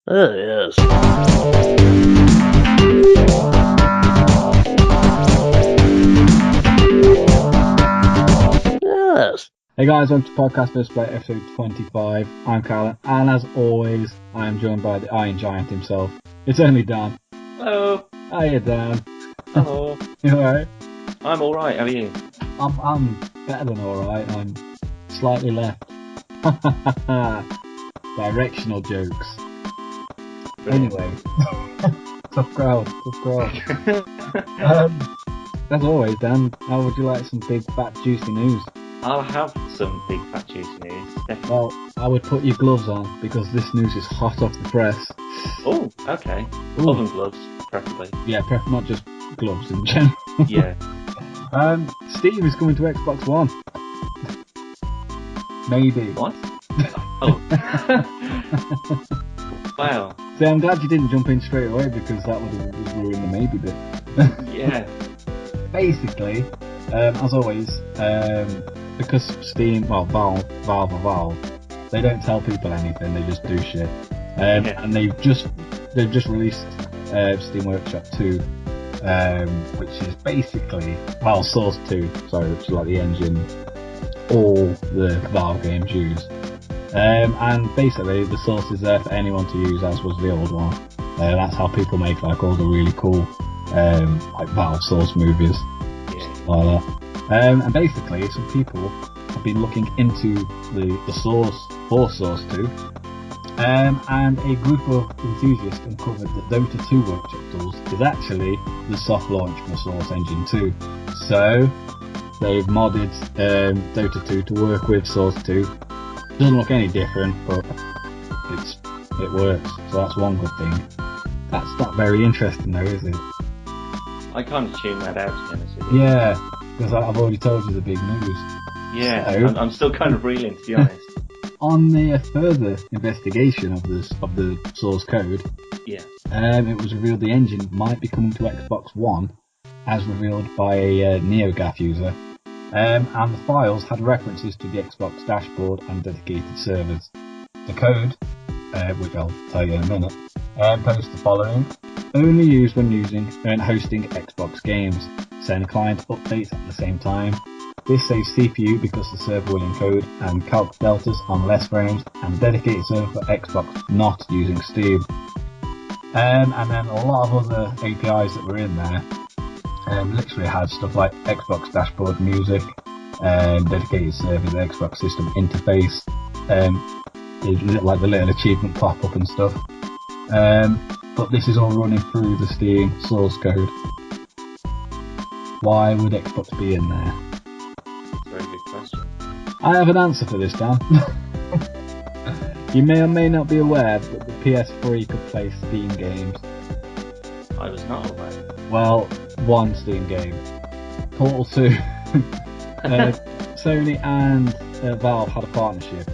Oh, yes. Yes. Hey guys, welcome to Podcast Display episode 25. I'm Callan, and as always, I am joined by the Iron Giant himself. It's only Dan. Hello. Hiya, Dan. Hello. You alright? I'm alright, how are you? I'm better than alright. I'm slightly left. Directional jokes. Brilliant. Anyway, tough crowd. As always, Dan, how would you like some big, fat, juicy news? I'll have some big fat juicy news, definitely. Well, I would put your gloves on because this news is hot off the press. Oh, okay. Ooh. Oven gloves, preferably. Yeah, not just gloves in general. Yeah. Steam is coming to Xbox One. Maybe. What? Oh. Wow. See, I'm glad you didn't jump in straight away because that would have ruined the maybe bit. Yeah. Basically, as always, because Steam, well, Valve, they don't tell people anything. They just do shit. And they've just released Steam Workshop 2, which is basically Source 2. Sorry, which is like the engine all the Valve games use. And basically, the source is there for anyone to use, as was the old one. That's how people make like all the really cool like Valve Source movies, like that. And basically, some people have been looking into the source for Source 2, and a group of enthusiasts uncovered that Dota 2 Workshop Tools is actually the soft launch for Source Engine 2. So they've modded Dota 2 to work with Source 2. Doesn't look any different, but it works. So that's one good thing. That's not very interesting though, is it? I kind of tuned that out, to be honest with you. Yeah, because I've already told you the big news. Yeah, So, I'm still kind of reeling, to be honest. On the further investigation of the source code, Yeah. it was revealed the engine might be coming to Xbox One, as revealed by a NeoGAF user. And the files had references to the Xbox dashboard and dedicated servers. The code, which I'll tell you in a minute, posts the following: only used when hosting Xbox games. Send client updates at the same time. This saves CPU because the server will encode and calc deltas on less frames, and dedicated server for Xbox not using Steam. And then a lot of other APIs that were in there. Literally had stuff like Xbox dashboard music, dedicated servers, Xbox system interface, like the little achievement pop up and stuff. But this is all running through the Steam source code. Why would Xbox be in there? That's a very good question. I have an answer for this, Dan. You may or may not be aware that the PS3 could play Steam games. I was not aware. Well, one Steam game. Portal 2. Sony and Valve had a partnership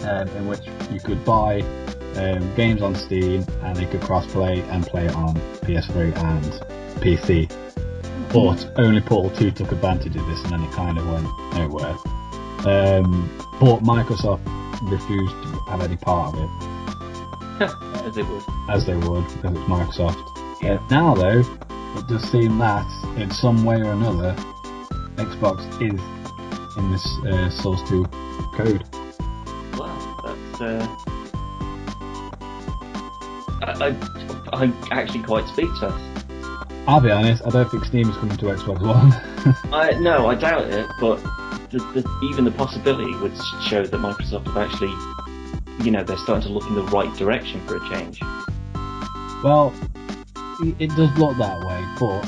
in which you could buy games on Steam and they could cross-play and play it on PS3 and PC. But only Portal 2 took advantage of this and then it kind of went nowhere. But Microsoft refused to have any part of it. As they would, because it's Microsoft. Yeah. Now though, it does seem that in some way or another, Xbox is in this Source 2 code. Well, that's I'm actually quite speechless. I'll be honest, I don't think Steam is coming to Xbox One. No, I doubt it, but even the possibility would show that Microsoft have actually, they're starting to look in the right direction for a change. Well, it does look that way, but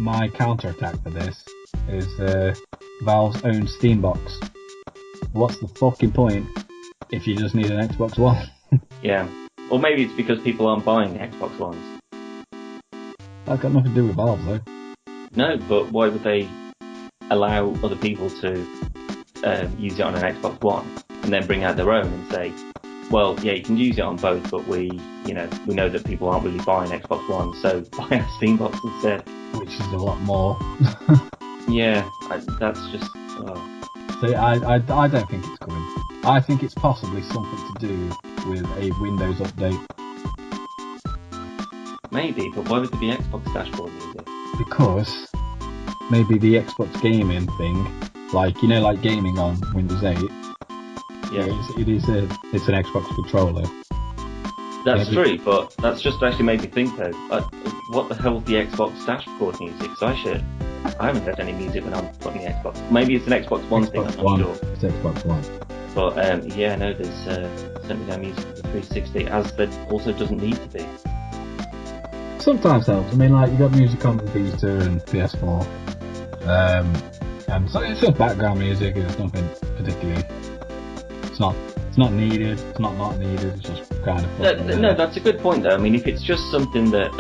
my counterattack for this is Valve's own Steambox. What's the fucking point if you just need an Xbox One? Yeah. Or maybe it's because people aren't buying Xbox Ones. That's got nothing to do with Valve though. No, but why would they allow other people to use it on an Xbox One and then bring out their own and say, well, yeah, you can use it on both, but we know that people aren't really buying Xbox One, so buy a Steambox instead. Which is a lot more. Yeah, that's just. Oh. See, I don't think it's coming. I think it's possibly something to do with a Windows update. Maybe, but why would there be Xbox dashboard music? Because maybe the Xbox gaming thing, like gaming on Windows 8. Yeah, it's an Xbox controller. that's true, but that's just actually made me think though. What the hell is the Xbox dashboard music? Because I haven't heard any music when I'm putting the Xbox. Maybe it's an Xbox One thing. I'm not sure. It's Xbox One. But yeah, no, there's certainly no music for the 360, as there also doesn't need to be. Sometimes helps. I mean, like, you got music on the Vita and PS4, and so it's just background music. It's nothing particularly. It's not needed. It's not needed. It's just kind of. No, that's a good point though. I mean, if it's just something that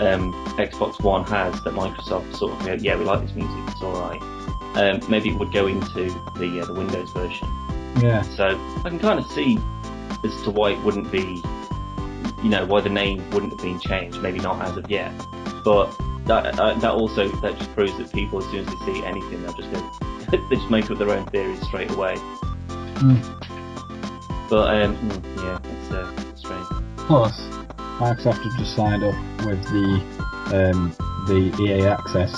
Xbox One has that Microsoft sort of go, yeah, we like this music, it's all right. Maybe it would go into the Windows version. Yeah. So I can kind of see as to why it wouldn't be. Why the name wouldn't have been changed, maybe not as of yet, but that just proves that people, as soon as they see anything, they'll just go, they just make up their own theories straight away. But yeah, it's strange. Plus, Microsoft have just signed up with the EA Access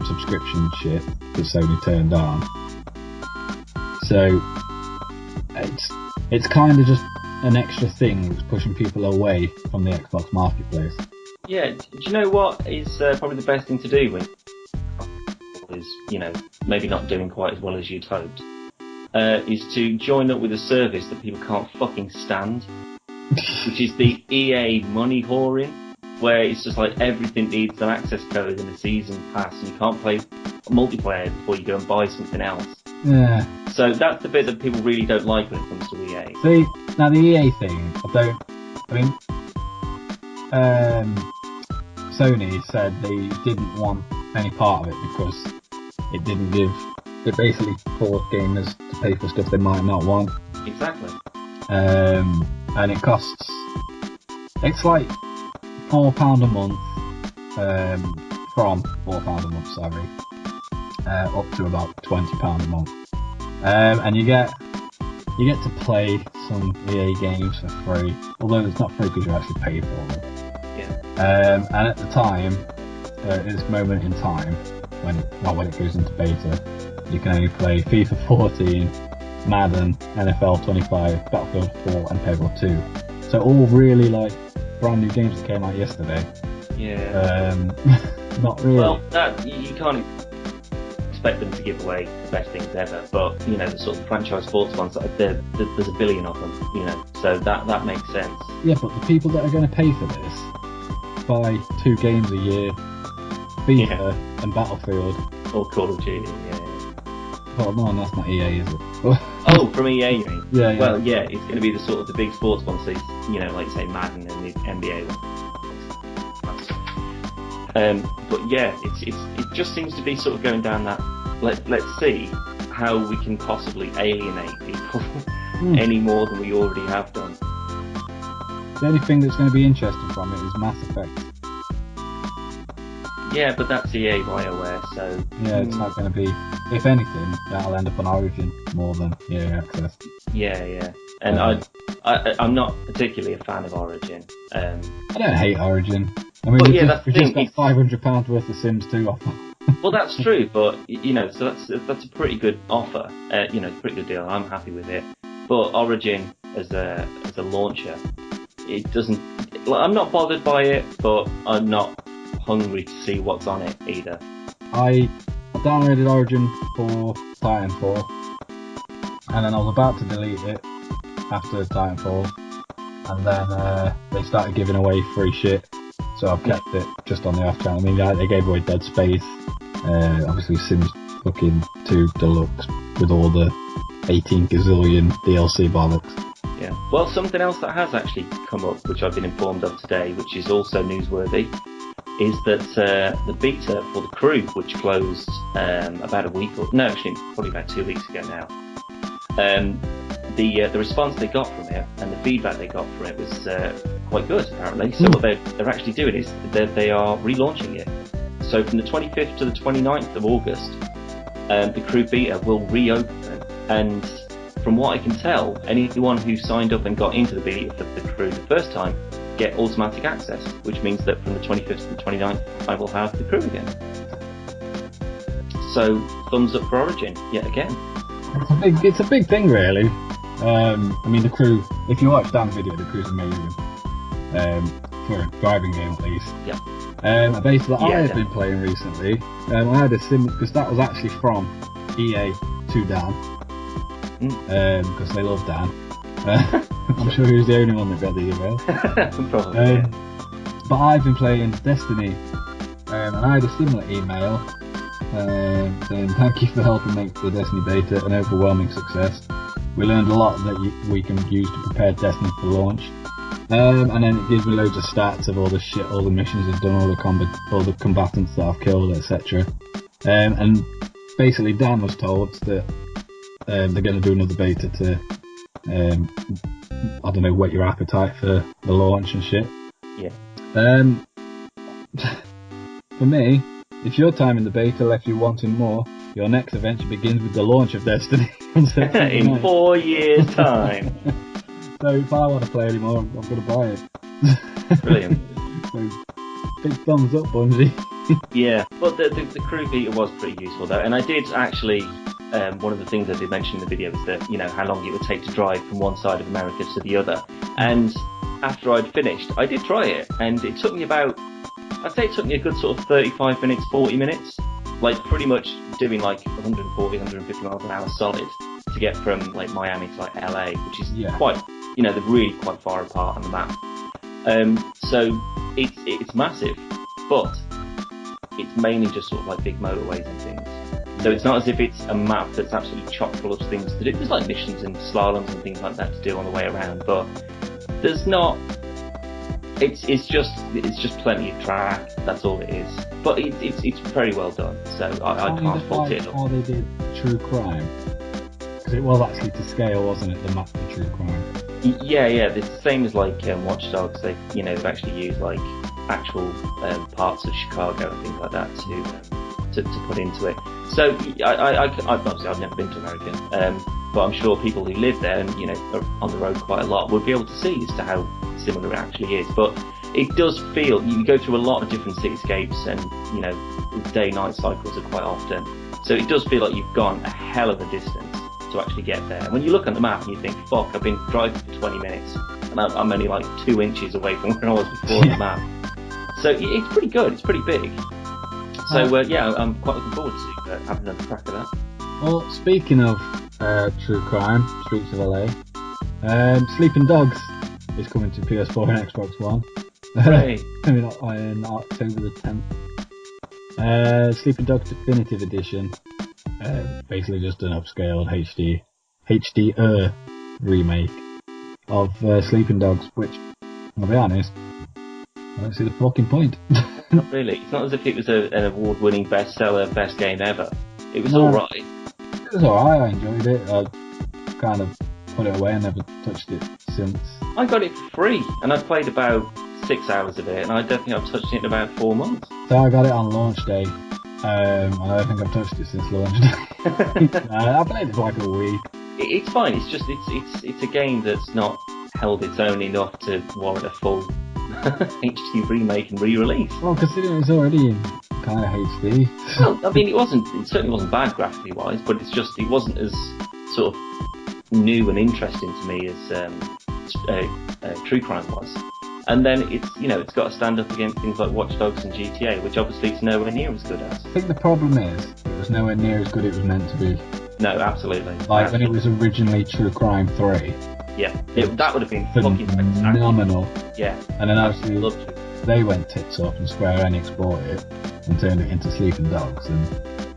subscription shit that Sony turned down. So it's kind of just an extra thing that's pushing people away from the Xbox marketplace. Yeah, do you know what is probably the best thing to do when is maybe not doing quite as well as you'd hoped, is to join up with a service that people can't fucking stand, which is the EA money whoring, where it's just like everything needs an access code and a season pass, and you can't play multiplayer before you go and buy something else. Yeah. So that's the bit that people really don't like when it comes to EA. See, now the EA thing, Sony said they didn't want any part of it because it basically forced gamers to pay for stuff they might not want. Exactly. And it's like £4 a month, from £4 a month, sorry, up to about £20 a month. And you get to play some EA games for free, although it's not free because you actually pay for them. Yeah. And at the time, at this moment in time, when it goes into beta, you can only play FIFA 14, Madden, NFL 25, Battlefield 4, and Peggle 2. So all really like brand new games that came out yesterday. Yeah. Not really. Well, you can't expect them to give away the best things ever, but the sort of franchise sports ones, there's a billion of them, so that makes sense. Yeah, but the people that are going to pay for this buy 2 games a year, FIFA and Battlefield, or Call of Duty. Yeah. Well, no, that's not EA, is it? Oh, from EA, you mean? Yeah. Well, yeah, it's going to be the sort of the big sports ones, so like say Madden and the NBA one. But yeah, it just seems to be sort of going down that. Let's see how we can possibly alienate people any more than we already have done. The only thing that's going to be interesting from it is Mass Effect. Yeah, but that's EA BioWare, so yeah, it's not going to be. If anything, that'll end up on Origin more than EA Access. Yeah, and I'm not particularly a fan of Origin. I don't hate Origin. I mean, we just got £500 worth of Sims 2 offer. Well, that's true, but so that's a pretty good offer. It's a pretty good deal. I'm happy with it. But Origin as a launcher, it doesn't. I'm not bothered by it, but I'm not hungry to see what's on it either. I downloaded Origin for Titanfall, and then I was about to delete it after Titanfall, and then they started giving away free shit, so I've kept it just on the off channel. I mean, they gave away Dead Space, obviously Sims fucking 2 Deluxe with all the 18 gazillion DLC bollocks. Yeah. Well, something else that has actually come up, which I've been informed of today, which is also newsworthy, is that the beta for The Crew, which closed about a week, probably about 2 weeks ago now, the response they got from it and the feedback they got from it was quite good, apparently. So what they're actually doing is they are relaunching it. So from the 25th to the 29th of August, The Crew beta will reopen, and from what I can tell, anyone who signed up and got into the beta for the crew the first time get automatic access, which means that from the 25th to the 29th, I will have the crew again. So, thumbs up for Origin, yet again. It's a big thing, really. I mean, the crew, if you watch Dan's video, the crew's amazing. For a driving game, at least. Yeah. A beta that I've been playing recently, I had a sim, because that was actually from EA to Dan. Because they love Dan. I'm sure he was the only one that got the email. Probably. But I've been playing Destiny, and I had a similar email saying thank you for helping make the Destiny beta an overwhelming success. We learned a lot that we can use to prepare Destiny for launch. And then it gives me loads of stats of all the shit, all the missions I've done, all the combatants that I've killed, etc. And basically Dan was told that they're going to do another beta to, I don't know, whet your appetite for the launch and shit. Yeah. For me, if your time in the beta left you wanting more, your next adventure begins with the launch of Destiny on September 9th. In 4 years' time. So if I want to play anymore, I'm going to buy it. Brilliant. So, big thumbs up, Bungie. Yeah, but the crew beta was pretty useful though, and I did actually. One of the things I did mention in the video was that, how long it would take to drive from one side of America to the other. And after I'd finished, I did try it, and it took me I'd say it took me a good sort of 35 minutes, 40 minutes, like pretty much doing like 140, 150 miles an hour solid to get from like Miami to like LA, which is quite, they're really quite far apart on the map. So it's massive, but it's mainly just sort of like big motorways and things. So it's not as if it's a map that's absolutely chock full of things to do. There's like missions and slaloms and things like that to do on the way around, but there's not. It's just plenty of track. That's all it is. But it's very well done. So I can't fault it. How they did True Crime, because it was actually to scale, wasn't it? The map for True Crime. Yeah. It's the same as like Watch Dogs. They've actually used like actual parts of Chicago and things like that to put into it. So I obviously I've never been to America, but I'm sure people who live there and are on the road quite a lot would be able to see as to how similar it actually is. But it does feel you go through a lot of different cityscapes, and day-night cycles are quite often. So it does feel like you've gone a hell of a distance to actually get there. And when you look at the map and you think, "Fuck, I've been driving for 20 minutes, and I'm only like 2 inches away from where I was before on the map." So it's pretty good. It's pretty big. So I'm quite looking forward to having another crack at that. Well, speaking of True Crime, Streets of LA, Sleeping Dogs is coming to PS4 and Xbox One. Right. Coming up on October the 10th. Sleeping Dogs Definitive Edition, basically just an upscaled HD remake of Sleeping Dogs, which, I'll be honest, I don't see the fucking point. Not really. It's not as if it was an award-winning bestseller, best game ever. It was alright. It was alright, I enjoyed it. I kind of put it away and never touched it since. I got it for free, and I've played about 6 hours of it, and I don't think I've touched it in about 4 months. So I got it on launch day. I don't think I've touched it since launch day. I played it for like a week. It's fine. It's just it's a game that's not held its own enough to warrant a full HD remake and re-release. Well, considering it was already in kind of HD. Well, I mean, it certainly wasn't bad graphically wise, but it wasn't as sort of new and interesting to me as True Crime was. And then it's got to stand up against things like Watch Dogs and GTA, which obviously it's nowhere near as good as. I think the problem is it was nowhere near as good as it was meant to be. No, absolutely. Like when it was originally True Crime 3. Yeah, that would have been fucking phenomenal. Yeah. And then obviously they went tits up and Square Enix bought it and turned it into Sleeping Dogs, and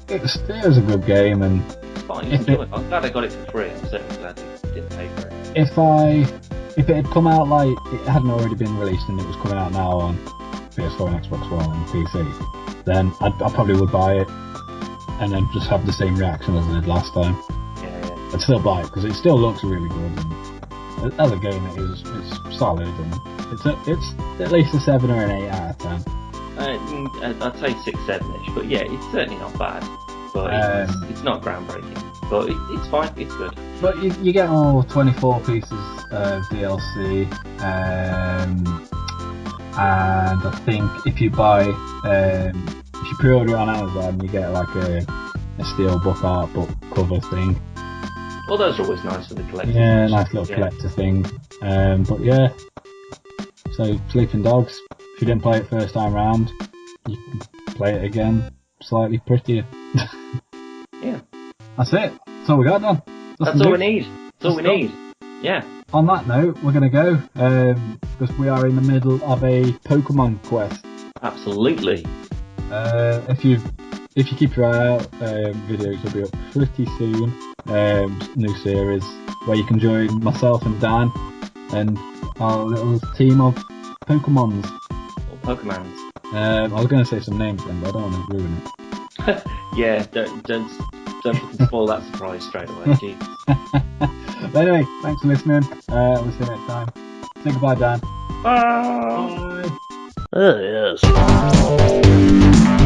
it was a good game. And it's fine. I'm glad I got it for free. I'm certainly glad I didn't pay for it. If it had come out like it hadn't already been released and it was coming out now on PS4 and Xbox One and PC, then I probably would buy it and then just have the same reaction as I did last time. Yeah. I'd still buy it because it still looks really good, and as a game it's solid, and it's at least a 7 or an 8 out of 10. I'd say 6, 7-ish, but yeah, it's certainly not bad. But it's not groundbreaking. But it's fine, it's good. But you get all 24 pieces of DLC, and I think if you buy, if you pre-order it on Amazon, you get like a steelbook art book cover thing. Well, those are always nice for the collector. Yeah, nice little collector thing. But yeah, so Sleeping Dogs, if you didn't play it first time round, you can play it again, slightly prettier. Yeah. That's it. That's all we got done. That's all we need. That's all we need. Yeah. On that note, we're going to go, because we are in the middle of a Pokemon quest. Absolutely. If you keep your eye out, videos will be up pretty soon. New series where you can join myself and Dan and our little team of Pokemons. Or Pokemons. I was going to say some names then, but I don't want to ruin it. Yeah, don't spoil that surprise straight away. Geez. But anyway, thanks for listening. We'll see you next time. Say goodbye, Dan. Bye. Bye. Yes.